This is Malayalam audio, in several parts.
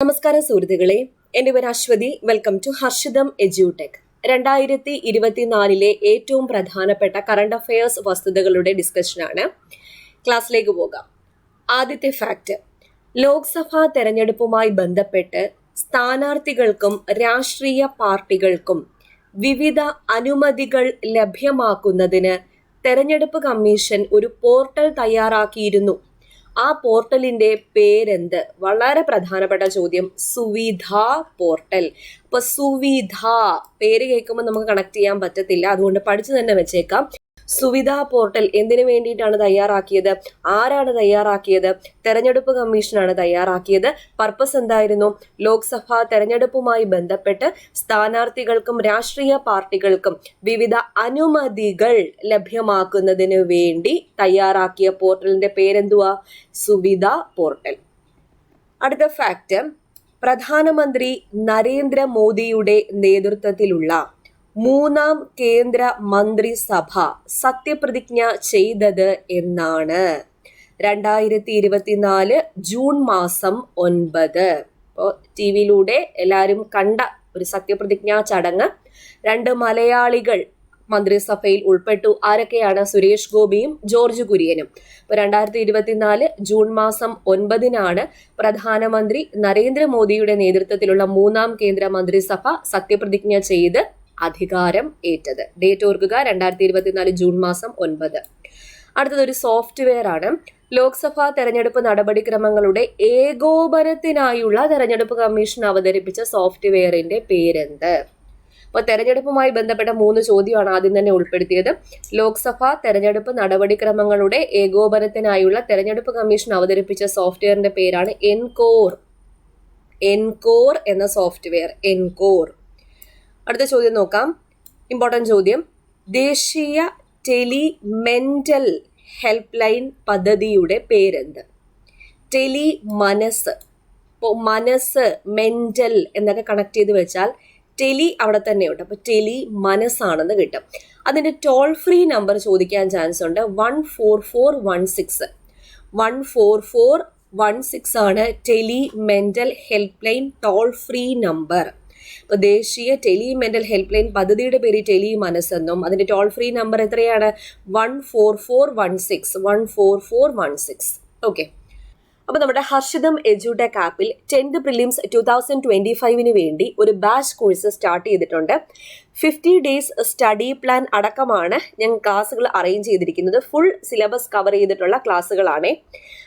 നമസ്കാരം സുഹൃത്തുക്കളെ, എൻ്റെ പേര് അശ്വതി. വെൽക്കം ടു ഹർഷിതം എജ്യൂടെക്. 2024 ഏറ്റവും പ്രധാനപ്പെട്ട കറണ്ട് അഫയേഴ്സ് വസ്തുതകളുടെ ഡിസ്കഷനാണ്. ക്ലാസ്സിലേക്ക് പോകാം. ആദ്യത്തെ ഫാക്ട്: ലോക്സഭാ തെരഞ്ഞെടുപ്പുമായി ബന്ധപ്പെട്ട് സ്ഥാനാർത്ഥികൾക്കും രാഷ്ട്രീയ പാർട്ടികൾക്കും വിവിധ അനുമതികൾ ലഭ്യമാക്കുന്നതിന് തെരഞ്ഞെടുപ്പ് കമ്മീഷൻ ഒരു പോർട്ടൽ തയ്യാറാക്കിയിരുന്നു. ആ പോർട്ടലിന്റെ പേരെന്ത്? വളരെ പ്രധാനപ്പെട്ട ചോദ്യം. സുവിധ പോർട്ടൽ. അപ്പൊ സുവിധ പേര് കേൾക്കുമ്പോൾ നമുക്ക് കണക്ട് ചെയ്യാൻ പറ്റത്തില്ല, അതുകൊണ്ട് പഠിച്ചു തന്നെ വെച്ചേക്കാം. സുവിധ പോർട്ടൽ എന്തിനു വേണ്ടിയിട്ടാണ് തയ്യാറാക്കിയത്? ആരാണ് തയ്യാറാക്കിയത്? തെരഞ്ഞെടുപ്പ് കമ്മീഷനാണ് തയ്യാറാക്കിയത്. പർപ്പസ് എന്തായിരുന്നു? ലോക്സഭാ തെരഞ്ഞെടുപ്പുമായി ബന്ധപ്പെട്ട് സ്ഥാനാർത്ഥികൾക്കും രാഷ്ട്രീയ പാർട്ടികൾക്കും വിവിധ അനുമതികൾ ലഭ്യമാക്കുന്നതിന് വേണ്ടി തയ്യാറാക്കിയ പോർട്ടലിന്റെ പേരെന്തുവാ? സുവിധ പോർട്ടൽ. അടുത്ത ഫാക്ട്: പ്രധാനമന്ത്രി നരേന്ദ്രമോദിയുടെ നേതൃത്വത്തിലുള്ള 3-ാം കേന്ദ്ര മന്ത്രിസഭ സത്യപ്രതിജ്ഞ ചെയ്തത് എന്നാണ്? 2024 ജൂൺ മാസം 9. ഇപ്പോൾ TV-യിലൂടെ എല്ലാവരും കണ്ട ഒരു സത്യപ്രതിജ്ഞാ ചടങ്ങ്. 2 മലയാളികൾ മന്ത്രിസഭയിൽ ഉൾപ്പെട്ടു. ആരൊക്കെയാണ്? സുരേഷ് ഗോപിയും ജോർജ് കുര്യനും. ഇപ്പൊ 2024 ജൂൺ മാസം 9 പ്രധാനമന്ത്രി നരേന്ദ്രമോദിയുടെ നേതൃത്വത്തിലുള്ള 3-ാം കേന്ദ്ര മന്ത്രിസഭ സത്യപ്രതിജ്ഞ ചെയ്ത് അധികാരം ഏറ്റത്. ഡേറ്റ് ഓർക്കുക, 2024 ജൂൺ മാസം 9. അടുത്തതൊരു സോഫ്റ്റ്വെയർ ആണ്. ലോക്സഭാ തെരഞ്ഞെടുപ്പ് നടപടിക്രമങ്ങളുടെ ഏകോപനത്തിനായുള്ള തെരഞ്ഞെടുപ്പ് കമ്മീഷൻ അവതരിപ്പിച്ച സോഫ്റ്റ്വെയറിന്റെ പേരെന്ത്? അപ്പോൾ തെരഞ്ഞെടുപ്പുമായി ബന്ധപ്പെട്ട 3 ചോദ്യമാണ് ആദ്യം തന്നെ ഉൾപ്പെടുത്തിയത്. ലോക്സഭാ തെരഞ്ഞെടുപ്പ് നടപടിക്രമങ്ങളുടെ ഏകോപനത്തിനായുള്ള തെരഞ്ഞെടുപ്പ് കമ്മീഷൻ അവതരിപ്പിച്ച സോഫ്റ്റ്വെയറിന്റെ പേരാണ് എൻകോർ. എൻകോർ എന്ന സോഫ്റ്റ്വെയർ. എൻകോർ. അടുത്ത ചോദ്യം നോക്കാം. ഇമ്പോർട്ടൻറ്റ് ചോദ്യം. ദേശീയ ടെലി മെന്റൽ ഹെൽപ്പ് ലൈൻ പദ്ധതിയുടെ പേരെന്ത്? ടെലി മനസ്. ഇപ്പോൾ മനസ്, മെന്റൽ എന്നൊക്കെ കണക്ട് ചെയ്ത് വെച്ചാൽ ടെലി അവിടെ തന്നെയുണ്ട്. അപ്പോൾ ടെലി മനസ്സാണെന്ന് കിട്ടും. അതിൻ്റെ ടോൾ ഫ്രീ നമ്പർ ചോദിക്കാൻ ചാൻസ് ഉണ്ട്. 14416. 14416 ആണ് tele mental help line toll free number. ഇപ്പോൾ ദേശീയ ടെലി മെന്റൽ ഹെൽപ്പ് ലൈൻ പദ്ധതിയുടെ പേര് ടെലി മനസ് എന്നും അതിന്റെ ടോൾ ഫ്രീ നമ്പർ എത്രയാണ്? 14416. 14416. ഓക്കെ. അപ്പോൾ നമ്മുടെ ഹർഷിതം എജ്യൂടെക് ആപ്പിൽ 10th പ്രിലിംസ് 2025 വേണ്ടി ഒരു ബാച്ച് കോഴ്സ് സ്റ്റാർട്ട് ചെയ്തിട്ടുണ്ട്. 50 days സ്റ്റഡി പ്ലാൻ അടക്കമാണ് ഞാൻ ക്ലാസ്സുകൾ അറേഞ്ച് ചെയ്തിരിക്കുന്നത്. ഫുൾ സിലബസ് കവർ ചെയ്തിട്ടുള്ള ക്ലാസ്സുകളാണ്.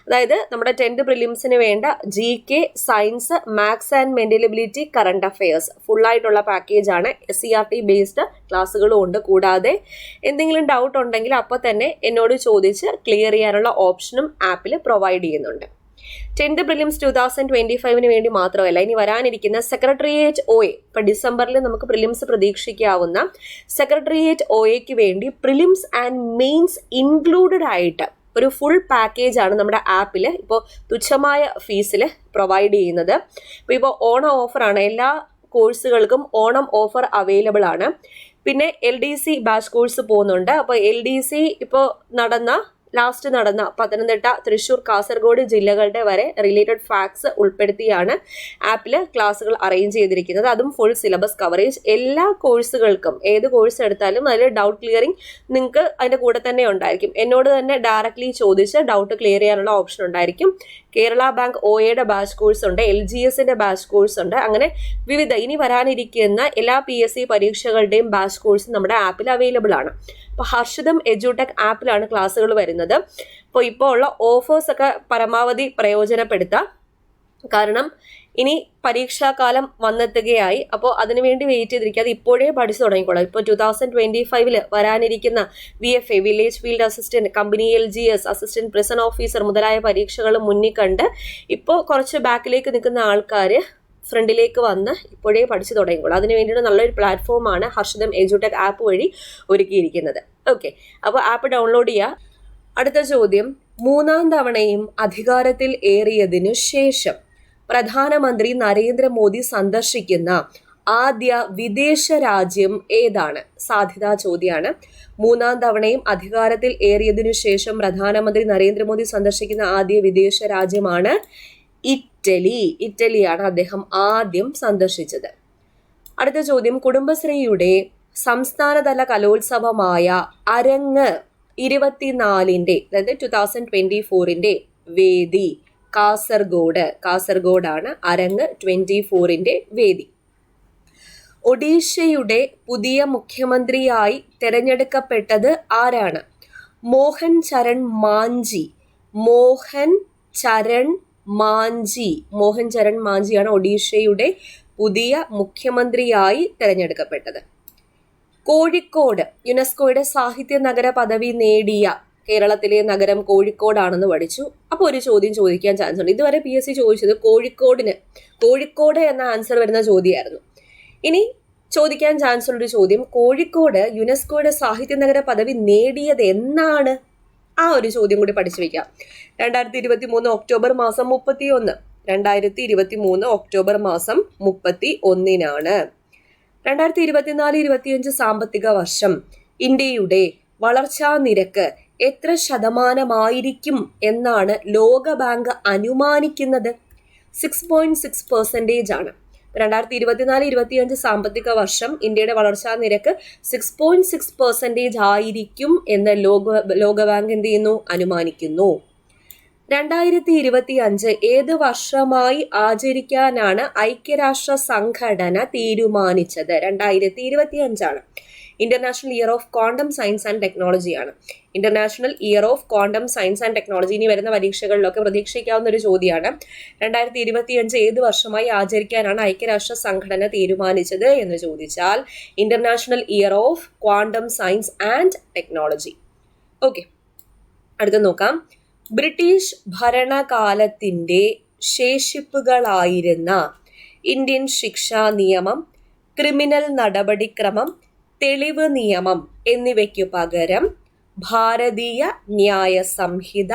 അതായത് നമ്മുടെ 10th പ്രിലിംസിന് വേണ്ട GK, science, maths and mental ability, current affairs ഫുള്ളായിട്ടുള്ള പാക്കേജാണ്. SCRT ബേസ്ഡ് ക്ലാസ്സുകളും ഉണ്ട്. കൂടാതെ എന്തെങ്കിലും ഡൗട്ട് ഉണ്ടെങ്കിൽ അപ്പോൾ തന്നെ എന്നോട് ചോദിച്ച് ക്ലിയർ ചെയ്യാനുള്ള ഓപ്ഷനും ആപ്പിൽ പ്രൊവൈഡ് ചെയ്യുന്നുണ്ട്. 10th പ്രിലിംസ് 2025 വേണ്ടി മാത്രമല്ല, ഇനി വരാനിരിക്കുന്ന സെക്രട്ടേറിയറ്റ് OA, ഇപ്പൊ ഡിസംബറിൽ നമുക്ക് പ്രിലിംസ് പ്രതീക്ഷിക്കാവുന്ന സെക്രട്ടേറിയറ്റ് OAക്ക് വേണ്ടി പ്രിലിംസ് ആൻഡ് മെയിൻസ് ഇൻക്ലൂഡഡ് ആയിട്ട് ഒരു ഫുൾ പാക്കേജാണ് നമ്മുടെ ആപ്പിൽ ഇപ്പോൾ തുച്ഛമായ ഫീസിൽ പ്രൊവൈഡ് ചെയ്യുന്നത്. ഇപ്പോൾ ഓണം ഓഫറാണ്. എല്ലാ കോഴ്സുകൾക്കും ഓണം ഓഫർ അവൈലബിൾ ആണ്. പിന്നെ LDC ബാച്ച് കോഴ്സ് പോകുന്നുണ്ട്. അപ്പോൾ LDC ഇപ്പോൾ ലാസ്റ്റ് നടന്ന പത്തനംതിട്ട, തൃശ്ശൂർ, കാസർഗോഡ് ജില്ലകളുടെ വരെ റിലേറ്റഡ് ഫാക്ട്സ് ഉൾപ്പെടുത്തിയാണ് ആപ്പിൽ ക്ലാസ്സുകൾ അറേഞ്ച് ചെയ്തിരിക്കുന്നത്. അതും ഫുൾ സിലബസ് കവറേജ്. എല്ലാ കോഴ്സുകൾക്കും ഏത് കോഴ്സ് എടുത്താലും അതിൽ ഡൗട്ട് ക്ലിയറിംഗ് നിങ്ങൾക്ക് അതിൻ്റെ കൂടെ തന്നെ ഉണ്ടായിരിക്കും. എന്നോട് തന്നെ ഡയറക്റ്റ്ലി ചോദിച്ച് ഡൗട്ട് ക്ലിയർ ചെയ്യാനുള്ള ഓപ്ഷൻ ഉണ്ടായിരിക്കും. കേരള ബാങ്ക് OAയുടെ ബാച്ച് കോഴ്സ് ഉണ്ട്. LGSന്റെ ബാച്ച് കോഴ്സ് ഉണ്ട്. അങ്ങനെ വിവിധ ഇനി വരാനിരിക്കുന്ന എല്ലാ PSC പരീക്ഷകളുടെയും ബാച്ച് കോഴ്സ് നമ്മുടെ ആപ്പിൽ അവൈലബിൾ ആണ്. അപ്പോൾ ഹർഷിതം എജ്യൂടെക് ആപ്പിലാണ് ക്ലാസ്സുകൾ വരുന്നത്. ഇപ്പോൾ ഉള്ള ഓഫേഴ്സ് ഒക്കെ പരമാവധി പ്രയോജനപ്പെടുത്താം. കാരണം ഇനി പരീക്ഷാകാലം വന്നെത്തുകയായി. അപ്പോൾ അതിനുവേണ്ടി വെയിറ്റ് ചെയ്തിരിക്കാതെ ഇപ്പോഴേ പഠിച്ചു തുടങ്ങിക്കോളാം. ഇപ്പോൾ 2025 വരാനിരിക്കുന്ന VFA, village field assistant, company LGS, assistant prison officer മുതലായ പരീക്ഷകൾ മുന്നിൽ കണ്ട് ഇപ്പോൾ കുറച്ച് ബാക്കിലേക്ക് നിൽക്കുന്ന ആൾക്കാർ ഫ്രണ്ടിലേക്ക് വന്ന് ഇപ്പോഴേ പഠിച്ചു തുടങ്ങിക്കോളൂ. അതിന് വേണ്ടിയിട്ട് നല്ലൊരു പ്ലാറ്റ്ഫോമാണ് ഹർഷിതം എജ്യൂടെക് ആപ്പ് വഴി ഒരുക്കിയിരിക്കുന്നത്. ഓക്കെ, അപ്പോൾ ആപ്പ് ഡൗൺലോഡ് ചെയ്യുക. അടുത്ത ചോദ്യം. 3-ാം തവണയും അധികാരത്തിൽ ഏറിയതിനു ശേഷം പ്രധാനമന്ത്രി നരേന്ദ്രമോദി സന്ദർശിക്കുന്ന ആദ്യ വിദേശ രാജ്യം ഏതാണ്? സാധ്യതാ ചോദ്യമാണ്. 3-ാം തവണയും അധികാരത്തിൽ ഏറിയതിനു ശേഷം പ്രധാനമന്ത്രി നരേന്ദ്രമോദി സന്ദർശിക്കുന്ന ആദ്യ വിദേശ രാജ്യമാണ് ഇറ്റലി. ഇറ്റലിയാണ് അദ്ദേഹം ആദ്യം സന്ദർശിച്ചത്. അടുത്ത ചോദ്യം, കുടുംബശ്രീയുടെ സംസ്ഥാനതല കലോത്സവമായ അരങ്ങ് 24 അതായത് 2024 വേദി കാസർഗോഡാണ് അരങ്ങ് 24 വേദി. ഒഡീഷയുടെ പുതിയ മുഖ്യമന്ത്രിയായി തെരഞ്ഞെടുക്കപ്പെട്ടത് ആരാണ്? മോഹൻ ചരൺ മാഞ്ചിയാണ് ഒഡീഷയുടെ പുതിയ മുഖ്യമന്ത്രിയായി തെരഞ്ഞെടുക്കപ്പെട്ടത്. കോഴിക്കോട് യുനെസ്കോയുടെ സാഹിത്യ നഗര പദവി നേടിയ കേരളത്തിലെ നഗരം കോഴിക്കോടാണെന്ന് പഠിച്ചു. അപ്പോൾ ഒരു ചോദ്യം ചോദിക്കാൻ ചാൻസ് ഉണ്ട്. ഇതുവരെ PSC ചോദിച്ചത് കോഴിക്കോട് എന്ന ആൻസർ വരുന്ന ചോദ്യമായിരുന്നു. ഇനി ചോദിക്കാൻ ചാൻസ് ഉള്ളൊരു ചോദ്യം, കോഴിക്കോട് യുനെസ്കോയുടെ സാഹിത്യ നഗര പദവി നേടിയത് എന്നാണ്? ആ ഒരു ചോദ്യം കൂടി പഠിച്ചു വെക്കാം. 2023 ഒക്ടോബർ മാസം 31. 2023 ഒക്ടോബർ മാസം 31 2024-25 സാമ്പത്തിക വർഷം ഇന്ത്യയുടെ വളർച്ചാ നിരക്ക് എത്ര ശതമാനമായിരിക്കും എന്നാണ് ലോകബാങ്ക് അനുമാനിക്കുന്നത്? 6.6% ആണ്. 2024-25 സാമ്പത്തിക വർഷം ഇന്ത്യയുടെ വളർച്ചാ നിരക്ക് 6.6% ആയിരിക്കും എന്ന് ലോകബാങ്ക് എന്ത് ചെയ്യുന്നു? അനുമാനിക്കുന്നു. 2025 ഏത് വർഷമായി ആചരിക്കാനാണ് ഐക്യരാഷ്ട്ര സംഘടന തീരുമാനിച്ചത്? 2025 ആണ്. International year of quantum science and technology ആണ്. International year of quantum science and technology ഇനി വരുന്ന പരീക്ഷകളിലൊക്കെ പ്രതീക്ഷിക്കാവുന്ന ഒരു ചോദ്യമാണ്. 2025 ഏത് വർഷമായി ആചരിക്കാനാണ് ഐക്യരാഷ്ട്ര സംഘടന തീരുമാനിച്ചത് എന്ന് ചോദിച്ചാൽ international year of quantum science and technology. Okay, അടുത്ത നോക്കാം. ബ്രിട്ടീഷ് ഭരണകാലത്തിന്റെ ശേഷിപ്പുകളായിരുന്ന ഇന്ത്യൻ ശിക്ഷാ നിയമം, ക്രിമിനൽ നടപടിക്രമം, തെളിവ് നിയമം എന്നിവയ്ക്കു പകരം ഭാരതീയ ന്യായ സംഹിത,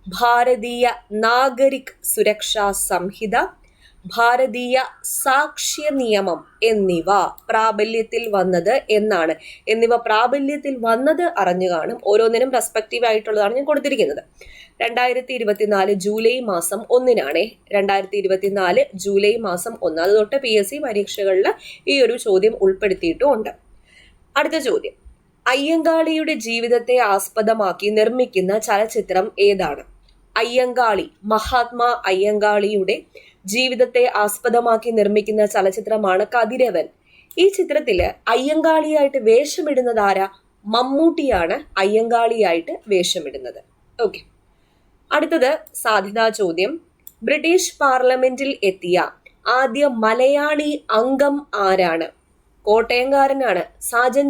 ഭാരതീയ നാഗരിക് സുരക്ഷാ സംഹിത, ഭാരതീയ സാക്ഷ്യ നിയമം എന്നിവ പ്രാബല്യത്തിൽ വന്നത് എന്നാണ്. എന്നിവ പ്രാബല്യത്തിൽ വന്നത് അറിഞ്ഞു കാണും. ഓരോന്നിനും റെസ്പെക്റ്റീവ് ആയിട്ടുള്ളതാണ് ഞാൻ കൊടുത്തിരിക്കുന്നത്. 2024 ജൂലൈ മാസം 1 2024 ജൂലൈ മാസം 1. അത് തൊട്ട് PSC പരീക്ഷകളിൽ ഈ ഒരു ചോദ്യം ഉൾപ്പെടുത്തിയിട്ടുമുണ്ട്. അടുത്ത ചോദ്യം, അയ്യങ്കാളിയുടെ ജീവിതത്തെ ആസ്പദമാക്കി നിർമ്മിക്കുന്ന ചലച്ചിത്രം ഏതാണ്? മഹാത്മാ അയ്യങ്കാളിയുടെ ജീവിതത്തെ ആസ്പദമാക്കി നിർമ്മിക്കുന്ന ചലച്ചിത്രമാണ് കതിരവൻ. ഈ ചിത്രത്തില് അയ്യങ്കാളിയായിട്ട് വേഷമിടുന്നത് ആരാ? മമ്മൂട്ടിയാണ് അയ്യങ്കാളിയായിട്ട് വേഷമിടുന്നത്. ഓക്കെ, അടുത്തത് സാധ്യതാ ചോദ്യം. ബ്രിട്ടീഷ് പാർലമെന്റിൽ എത്തിയ ആദ്യ മലയാളി അംഗം ആരാണ്? കോട്ടയംകാരനാണ് സാജൻ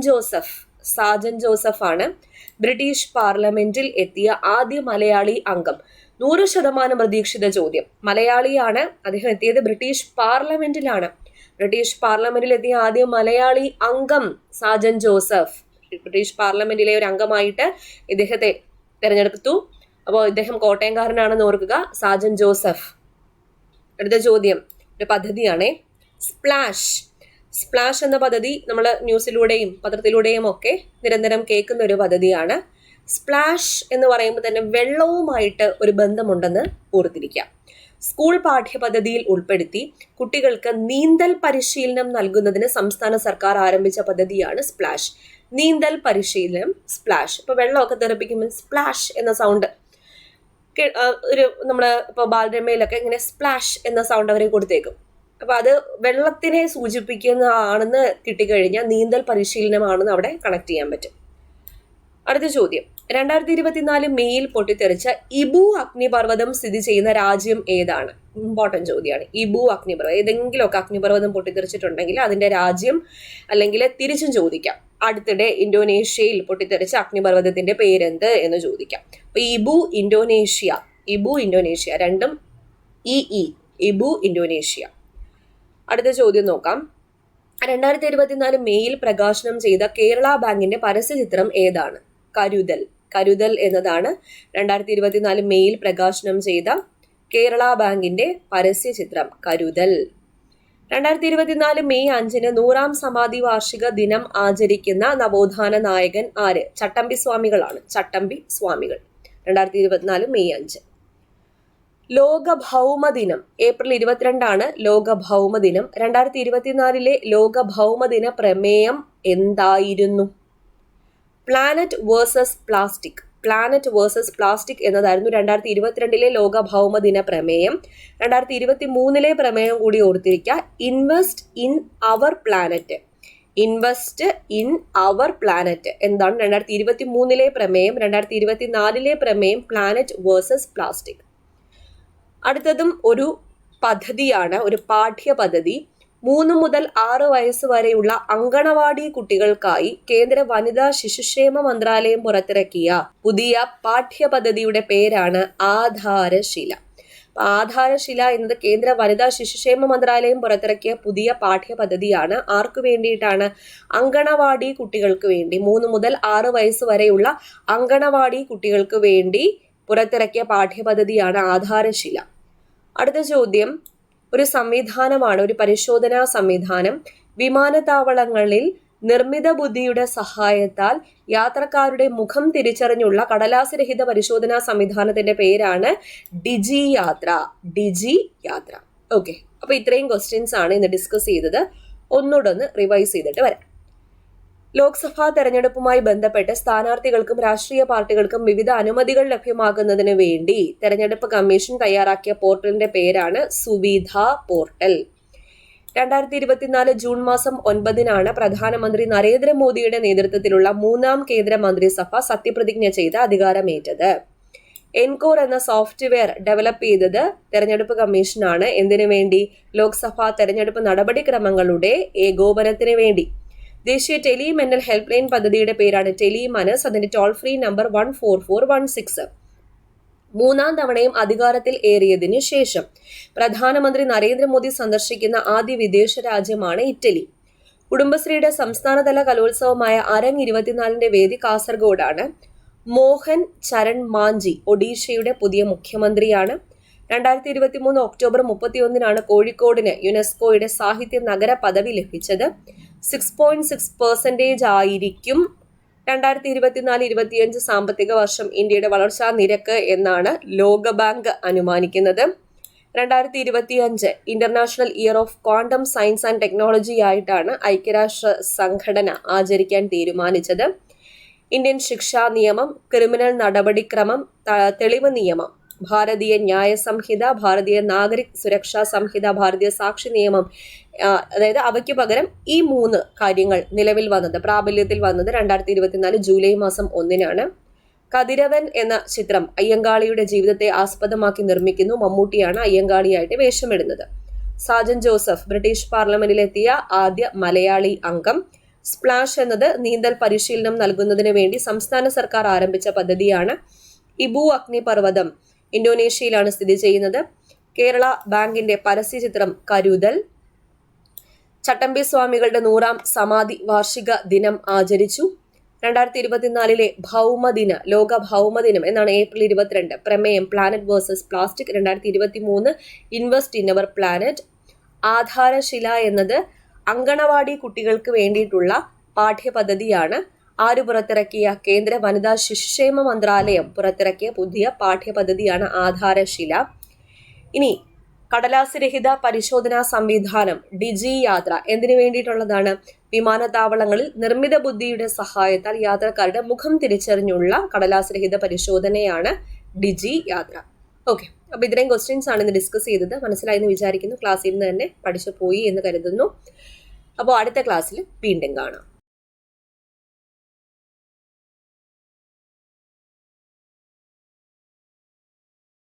ജോസഫ് ആണ് ബ്രിട്ടീഷ് പാർലമെന്റിൽ എത്തിയ ആദ്യ മലയാളി അംഗം. 100% പ്രതീക്ഷിത ചോദ്യം. മലയാളിയാണ്, അദ്ദേഹം എത്തിയത് ബ്രിട്ടീഷ് പാർലമെന്റിലാണ്. ബ്രിട്ടീഷ് പാർലമെന്റിൽ എത്തിയ ആദ്യ മലയാളി അംഗം സാജൻ ജോസഫ്. ബ്രിട്ടീഷ് പാർലമെന്റിലെ ഒരു അംഗമായിട്ട് ഇദ്ദേഹത്തെ തിരഞ്ഞെടുത്തു. അപ്പോൾ ഇദ്ദേഹം കോട്ടയംകാരനാണെന്ന് ഓർക്കുക, സാജൻ ജോസഫ്. അടുത്ത ചോദ്യം ഒരു പദ്ധതിയാണ്, സ്പ്ലാഷ് എന്ന പദ്ധതി നമ്മൾ ന്യൂസിലൂടെയും പത്രത്തിലൂടെയും ഒക്കെ നിരന്തരം കേൾക്കുന്ന ഒരു പദ്ധതിയാണ്. സ്പ്ലാഷ് എന്ന് പറയുമ്പോൾ തന്നെ വെള്ളവുമായിട്ട് ഒരു ബന്ധമുണ്ടെന്ന് ഓർത്തിരിക്കാം. സ്കൂൾ പാഠ്യപദ്ധതിയിൽ ഉൾപ്പെടുത്തി കുട്ടികൾക്ക് നീന്തൽ പരിശീലനം നൽകുന്നതിന് സംസ്ഥാന സർക്കാർ ആരംഭിച്ച പദ്ധതിയാണ് സ്പ്ലാഷ്. നീന്തൽ പരിശീലനം സ്പ്ലാഷ്. ഇപ്പൊ വെള്ളമൊക്കെ തെറിപ്പിക്കുമ്പോൾ സ്പ്ലാഷ് എന്ന സൗണ്ട് ഒരു നമ്മള് ഇപ്പൊ ബാലരമയിലൊക്കെ ഇങ്ങനെ സ്പ്ലാഷ് എന്ന സൗണ്ട് അവരെ കൊടുത്തേക്കും. അപ്പൊ അത് വെള്ളത്തിനെ സൂചിപ്പിക്കുന്നതാണെന്ന് കിട്ടിക്കഴിഞ്ഞാൽ നീന്തൽ പരിശീലനമാണെന്ന് അവിടെ കണക്ട് ചെയ്യാൻ പറ്റും. അടുത്ത ചോദ്യം, 2024 മെയ്യിൽ പൊട്ടിത്തെറിച്ച ഇബു അഗ്നിപർവ്വതം സ്ഥിതി ചെയ്യുന്ന രാജ്യം ഏതാണ്? ഇമ്പോർട്ടൻറ്റ് ചോദ്യമാണ്. ഇബു അഗ്നിപർവ്വതം, ഏതെങ്കിലുമൊക്കെ അഗ്നിപർവ്വതം പൊട്ടിത്തെറിച്ചിട്ടുണ്ടെങ്കിൽ അതിന്റെ രാജ്യം അല്ലെങ്കിൽ തിരിച്ചും ചോദിക്കാം. അടുത്തിടെ ഇന്തോനേഷ്യയിൽ പൊട്ടിത്തെറിച്ച അഗ്നിപർവ്വതത്തിന്റെ പേരെന്ത് എന്ന് ചോദിക്കാം. അപ്പൊ ഇബു ഇന്തോനേഷ്യ രണ്ടും ഇബു ഇന്തോനേഷ്യ. അടുത്ത ചോദ്യം നോക്കാം. 2024 മെയ്യിൽ പ്രകാശനം ചെയ്ത കേരള ബാങ്കിന്റെ പരസ്യചിത്രം ഏതാണ്? കരുതൽ എന്നതാണ് 2024 മെയ്യിൽ പ്രകാശനം ചെയ്ത കേരള ബാങ്കിന്റെ പരസ്യചിത്രം കരുതൽ. 2024 മെയ് 5 100ാം സമാധി വാർഷിക ദിനം ആചരിക്കുന്ന നവോത്ഥാന നായകൻ ആര്? ചട്ടമ്പി സ്വാമികളാണ്. 2024 മെയ് 5. ലോക ഭൗമദിനം ഏപ്രിൽ 22 ലോക ഭൗമദിനം. 2024 ലോക ഭൗമദിന പ്രമേയം എന്തായിരുന്നു? Planet versus plastic. Planet versus plastic എന്നതായിരുന്നു 2022 ലോക ഭൗമദിന പ്രമേയം. 2023 പ്രമേയം കൂടി ഓർത്തിരിക്കുക. Invest in our planet. Invest in our planet എന്താണ് 2023 പ്രമേയം. 2024 പ്രമേയം പ്ലാനറ്റ് വേഴ്സസ് പ്ലാസ്റ്റിക്. അടുത്തതും ഒരു പദ്ധതിയാണ്, ഒരു പാഠ്യപദ്ധതി. 3 മുതൽ 6 വയസ്സ് വരെയുള്ള അങ്കണവാടി കുട്ടികൾക്കായി കേന്ദ്ര വനിതാ ശിശുക്ഷേമ മന്ത്രാലയം പുറത്തിറക്കിയ പുതിയ പാഠ്യപദ്ധതിയുടെ പേരാണ് ആധാരശില. ആധാരശില എന്നത് കേന്ദ്ര വനിതാ ശിശുക്ഷേമ മന്ത്രാലയം പുറത്തിറക്കിയ പുതിയ പാഠ്യപദ്ധതിയാണ്. ആർക്കു വേണ്ടിയിട്ടാണ്? അങ്കണവാടി കുട്ടികൾക്ക് വേണ്ടി. 3 മുതൽ 6 വയസ്സ് വരെയുള്ള അങ്കണവാടി കുട്ടികൾക്ക് വേണ്ടി പുറത്തിറക്കിയ പാഠ്യപദ്ധതിയാണ് ആധാരശില. അടുത്ത ചോദ്യം ഒരു സംവിധാനമാണ്, ഒരു പരിശോധനാ സംവിധാനം. വിമാനത്താവളങ്ങളിൽ നിർമ്മിത ബുദ്ധിയുടെ സഹായത്താൽ യാത്രക്കാരുടെ മുഖം തിരിച്ചറിഞ്ഞുള്ള കടലാസ് രഹിത പരിശോധനാ സംവിധാനത്തിന്റെ പേരാണ് ഡിജി യാത്ര. ഡിജി യാത്ര. ഓക്കെ, അപ്പൊ ഇത്രയും ക്വസ്റ്റ്യൻസ് ആണ് ഇന്ന് ഡിസ്കസ് ചെയ്തത്. ഒന്നുകൂടെ റിവൈസ് ചെയ്തിട്ട് വരാം. ലോക്സഭാ തെരഞ്ഞെടുപ്പുമായി ബന്ധപ്പെട്ട് സ്ഥാനാർത്ഥികൾക്കും രാഷ്ട്രീയ പാർട്ടികൾക്കും വിവിധ അനുമതികൾ ലഭ്യമാക്കുന്നതിന് വേണ്ടി തെരഞ്ഞെടുപ്പ് കമ്മീഷൻ തയ്യാറാക്കിയ പോർട്ടലിന്റെ പേരാണ് സുവിധ പോർട്ടൽ. 2024 ജൂൺ മാസം 9 പ്രധാനമന്ത്രി നരേന്ദ്രമോദിയുടെ നേതൃത്വത്തിലുള്ള 3ാം കേന്ദ്ര മന്ത്രിസഭ സത്യപ്രതിജ്ഞ ചെയ്ത് അധികാരമേറ്റത്. എൻകോർ എന്ന സോഫ്റ്റ്വെയർ ഡെവലപ്പ് ചെയ്തത് തെരഞ്ഞെടുപ്പ് കമ്മീഷനാണ്. എന്തിനു വേണ്ടി? ലോക്സഭാ തെരഞ്ഞെടുപ്പ് നടപടിക്രമങ്ങളുടെ ഏകോപനത്തിന് വേണ്ടി. ദേശീയ ടെലി മെന്റൽ ഹെൽപ്പ് ലൈൻ പദ്ധതിയുടെ പേരാണ് ടെലി മനസ്. അതിന്റെ ടോൾ ഫ്രീ നമ്പർ 14416. 3ാം തവണയും അധികാരത്തിൽ ഏറിയതിനു ശേഷം പ്രധാനമന്ത്രി നരേന്ദ്രമോദി സന്ദർശിക്കുന്ന ആദ്യ വിദേശ രാജ്യമാണ് ഇറ്റലി. കുടുംബശ്രീയുടെ സംസ്ഥാനതല കലോത്സവമായ അരങ് 24ന്റെ വേദി കാസർഗോഡാണ്. മോഹൻ ചരൺ മാഞ്ചി ഒഡീഷയുടെ പുതിയ മുഖ്യമന്ത്രിയാണ്. 2023 ഒക്ടോബർ 31 കോഴിക്കോടിന് യുനെസ്കോയുടെ സാഹിത്യ നഗര പദവി ലഭിച്ചത്. 6.6% ആയിരിക്കും 2024-25 സാമ്പത്തിക വർഷം ഇന്ത്യയുടെ വളർച്ചാ നിരക്ക് എന്നാണ് ലോകബാങ്ക് അനുമാനിക്കുന്നത്. 2025 international year of quantum science and technology ആയിട്ടാണ് ഐക്യരാഷ്ട്ര സംഘടന ആചരിക്കാൻ തീരുമാനിച്ചത്. ഇന്ത്യൻ ശിക്ഷാ നിയമം, ക്രിമിനൽ നടപടിക്രമം, തെളിവ് നിയമം, ഭാരതീയ ന്യായ സംഹിത, ഭാരതീയ നാഗരിക് സുരക്ഷാ സംഹിത, ഭാരതീയ സാക്ഷി നിയമം, അതായത് അവയ്ക്ക് പകരം ഈ 3 കാര്യങ്ങൾ നിലവിൽ വന്നത്, പ്രാബല്യത്തിൽ വന്നത് 2024 ജൂലൈ മാസം 1 കതിരവൻ എന്ന ചിത്രം അയ്യങ്കാളിയുടെ ജീവിതത്തെ ആസ്പദമാക്കി നിർമ്മിക്കുന്നു. മമ്മൂട്ടിയാണ് അയ്യങ്കാളിയായിട്ട് വേഷമിടുന്നത്. സാജൻ ജോസഫ് ബ്രിട്ടീഷ് പാർലമെന്റിലെത്തിയ ആദ്യ മലയാളി അംഗം. സ്പ്ലാഷ് എന്നത് നീന്തൽ പരിശീലനം നൽകുന്നതിന് വേണ്ടി സംസ്ഥാന സർക്കാർ ആരംഭിച്ച പദ്ധതിയാണ്. ഇബു അഗ്നിപർവ്വതം ഇന്തോനേഷ്യയിലാണ് സ്ഥിതി ചെയ്യുന്നത്. കേരള ബാങ്കിന്റെ പരസ്യ ചിത്രം കരുതൽ. ചട്ടമ്പി സ്വാമികളുടെ 100ാം സമാധി വാർഷിക ദിനം ആചരിച്ചു. 2024 ഭൗമദിന, ലോക ഭൗമദിനം എന്നാണ് ഏപ്രിൽ 22. പ്രമേയം planet versus plastic. 2023 invest in our planet. Aadharshila എന്നത് അങ്കണവാടി കുട്ടികൾക്ക് വേണ്ടിയിട്ടുള്ള പാഠ്യപദ്ധതിയാണ്. ആര് പുറത്തിറക്കിയ? കേന്ദ്ര വനിതാ ശിശുക്ഷേമ മന്ത്രാലയം പുറത്തിറക്കിയ പുതിയ പാഠ്യപദ്ധതിയാണ് ആധാരശില. ഇനി കടലാസ് രഹിത പരിശോധനാ സംവിധാനം ഡിജി യാത്ര എന്തിനു വേണ്ടിയിട്ടുള്ളതാണ്? വിമാനത്താവളങ്ങളിൽ നിർമ്മിത ബുദ്ധിയുടെ സഹായത്താൽ യാത്രക്കാരുടെ മുഖം തിരിച്ചറിഞ്ഞുള്ള കടലാസ് രഹിത പരിശോധനയാണ് ഡിജി യാത്ര. ഓക്കെ, അപ്പൊ ഇത്രയും ക്വസ്റ്റ്യൻസ് ആണ് ഇന്ന് ഡിസ്കസ് ചെയ്തത്. മനസ്സിലായി എന്ന് വിചാരിക്കുന്നു. ക്ലാസ്സിൽ നിന്ന് തന്നെ പഠിച്ചു പോയി എന്ന് കരുതുന്നു. അപ്പോൾ അടുത്ത ക്ലാസ്സിൽ വീണ്ടും കാണാം.